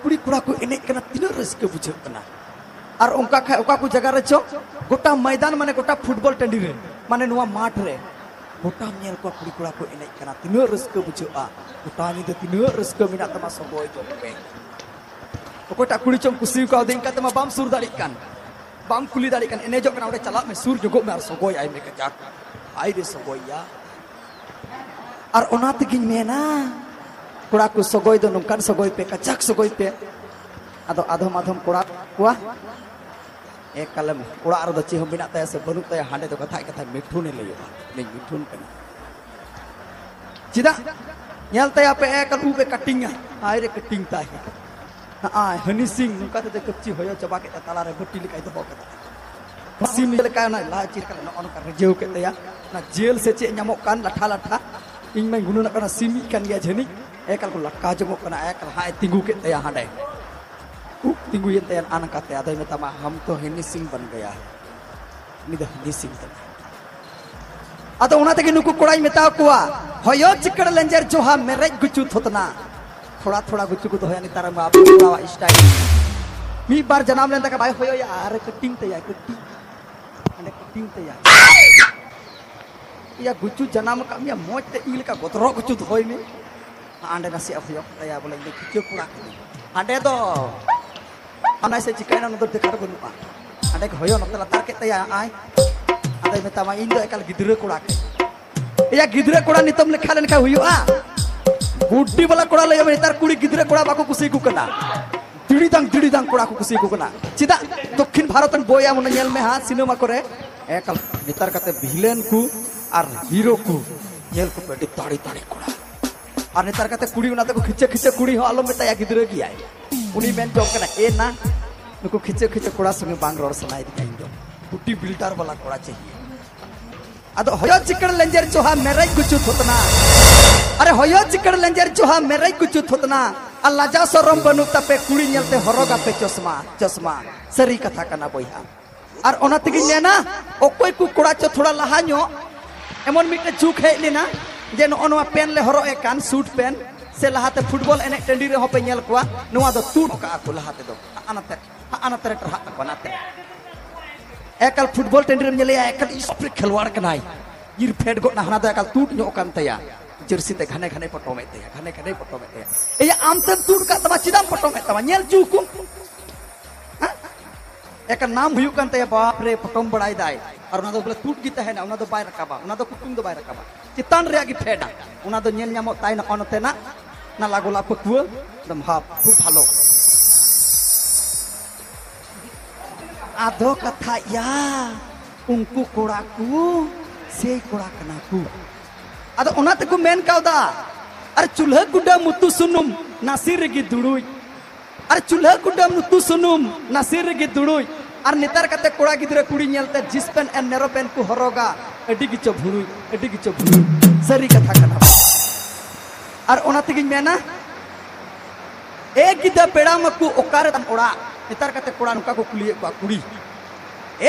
कुड़ी कुड़ा को एने कना तीन रस्क बुझे कना और उनका खा ओका को जगह रे चो गोटा मैदान माने गोटा फुटबॉल टंडी रे माने नुआ माठ रे गोटा नेल को कुड़ी कुड़ा को एने कना तीन रस्क बुझे गोटा नि दे तीन रस्क मिना तमा सबोय जो पे ओकोटा कुड़ी चम कुसी का दिन का तमा बाम सुर दाड़ी कान बाम कुली दाड़ी कान एने जो कना ओडे चला में सुर जगो में सबोय आई में जाक आई रे सबोया और ओना तगिन मेना कुड़ा को सगोय दो नोंकान सगोय पे कचाक सगोय पे आदो आधम आधम कुड़ा कुआ एक कलम कुड़ा रो द चिह बिना तय से बनु तय हांडे तो कथा कथा मिठुन ले लेयो ने मिठुन कना चिदा नेल तय पे एक उ पे कटिंग आय रे कटिंग ता है आ हनी सिंह नुका ते कच्ची होयो चबा के ताला रे बट्टी लिकाय दो कता सिम लेका ना ला चिर का न का रेजेउ के तया ना जेल से चे न्यामो कान लाठा लाठा इन में गुनु ना कना सिमी कान गया झनी एकल को लक्का जमो कना एकल हाय तिंगु के तया हांडे तिंगु ये तया आना का तया दे में हम तो हनी सिंह बन गया नि द हनी सिंह अतो उना तके नुकु कोड़ाई मेता कुआ होयो चिकड़ लेंजर जोहा मेरे गुचु थोतना थोड़ा थोड़ा गुचु को तो होया नि तारा मा बाबा स्टाइल मी बार जनाम लेन तक भाई होयो यार कटिंग तया कटिंग अने कटिंग तया या गुचु जनाम का मिया मोज ते इल का गोतरो गुचु होय नि आंडे नसी होयो तया बोले नि किचु कुड़ा आंडे दो अना से चिकन न तो देखा बनुआ आंडे होयो न लतार के तया आय आदे मेता इन दो एकल गिदरे कुड़ा के या गिदरे कुड़ा नितम लेखा लेन का हुयुआ गुड्डी वाला कुड़ा ले नेतार कुड़ी गिदरे कुड़ा बाको कुसी को कना दिड़ी दांग कुड़ा को कुसी को कना चिदा दक्षिण भारत बोया मन नेल में हा सिनेमा करे एकल नेतार कते विलेन को और हीरो को नेल को पेटी ताड़ी ताड़ी कुड़ा और नेतार कते कुड़ी उना ते को खिचे खिचे कुड़ी हो आलो में तया गिदरे की आय उनी मेन जो कना ए ना नुको खिचे खिचे कुड़ा संगे बांग रोड सनाई दिखाई दो पुटी बिल्डर वाला कुड़ा चाहिए अदो होयो चिकड़ लेंजर जोहा मेरे कुछ थोतना अरे होयो चिकड़ लेंजर जोहा मेरे कुछ थोतना अल्लाह जा सरम बनु तपे कुड़ी नेलते हरोगा पे चश्मा चश्मा सरी कथा कना बोया और ओना तगी नेना ओकोय कु कुड़ा चो थोड़ा लहाño एमन मिटे चुक हे लेना जे नोआ पेन ले हरो ए कान सूट पेन से लहाते फुटबॉल एने टेंडी रे होपे नेल कोआ नोआ दो तूट का को लहाते दो अनते टरहा बनाते एकल फुटबॉल टेंडी रे नेले एकल स्प्रे खिलवाड़ कनाई गिर फेड गो ना हना दो एकल तूट नो कान तया जर्सी ते घने घने पटो में तया घने घने पटो में तया ए आमते तूट का तमा चिदाम पटो में तमा नेल चुकु एक नाम हुयु कान तया बाप रे पटोम बड़ाई दाई और उना दो बोले टूट गिता है ना उना दो बाय रकाबा उना दो कुकुम दो बाय रकाबा चितान रे आगी फेडा उना दो नेल न्यामो ताई ना ओनते ना ना लागोला पकुव दम हाप खूब भालो आधो कथा या उनको कोड़ा को से कोड़ा कना को अद ओना तको मेन कावदा अरे चूल्हा गुड्डा मुतु सुनुम नासिर गी दुड़ुई अरे चूल्हा गुड्डा मुतु सुनुम नासिर गी दुड़ुई और नेतार कते कोड़ा गिदरे कुड़ी नेलते जिस पेन एन नेरो पेन को हरोगा एडी गिचो भुरुई सरी कथा कना और ओना तगिन मेना एक गिदा पेड़ा मकु ओकारे तम ओड़ा नेतार कते कोड़ा नुका को कुलिए को कुड़ी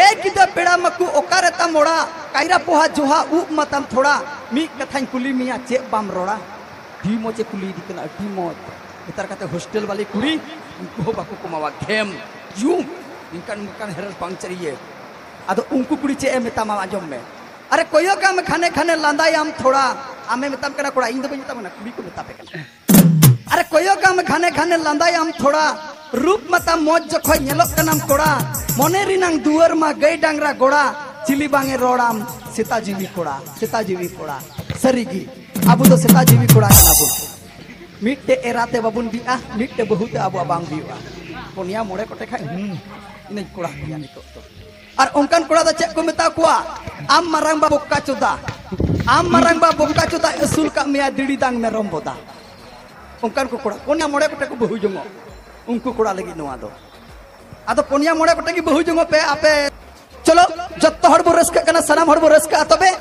एक गिदा पेड़ा मकु ओकारे तम ओड़ा कायरा पोहा जोहा उप मतम थोड़ा मी कथान कुली मिया चे बाम रोड़ा डी मोचे कुली दिकना डी मोच नेतार कते हॉस्टल वाली कुड़ी उनको बाको कुमावा गेम यू इनका हेरल पांग चाहिए अदो उनको कुड़ी चे मेता मा आजम में अरे कोयो का में खाने खाने लांदायाम थोड़ा आमे मेताम कना कोड़ा इन दो मेता ना कुड़ी को मेता पे कना अरे कोयो का में खाने खाने लांदायाम थोड़ा रूप मता मौज जखो नेलो कनाम कोड़ा मोने रिनांग दुवर मा गई डांगरा गोड़ा चिली बांगे रोड़ाम सीता जीवी कोड़ा सरीगी अबु तो सीता जीवी कोड़ा कना बु मिटे एराते बाबुन बिया मिटे बहुते अबु बांग बिया पोनिया मोड़े कोटे खाय इन कोड़ा बिया नितो तो और उनकान कोड़ा दा चेक को मेता कुआ आम मारंग बा बोक्का चोदा असूल का मिया दिड़ी दांग में रंबोदा उनकान को कोड़ा पोनिया मोड़े कोटे को बहु जंगो उनको कोड़ा लगी नोआ दो आदो पोनिया मोड़े कोटे की बहु जंगो पे आपे चलो जत्तो हड़ बो रस्का कना सनाम हड़ बो रस्का तबे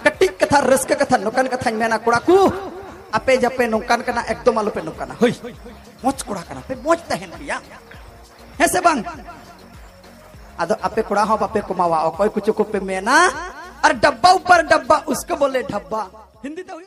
कटिक कथा रस्का कथा नोकान कथा मेना कोड़ा को आपे जपे नोकान कना एकदम आलो पे नोकाना होय मोच कोड़ा कना पे मोच तहेन पिया हेसे बांग आदो आपे कोड़ा हो बापे कुमावा कोई कुछ को पे मेना और डब्बा ऊपर डब्बा उसको बोले ढब्बा हिंदी तो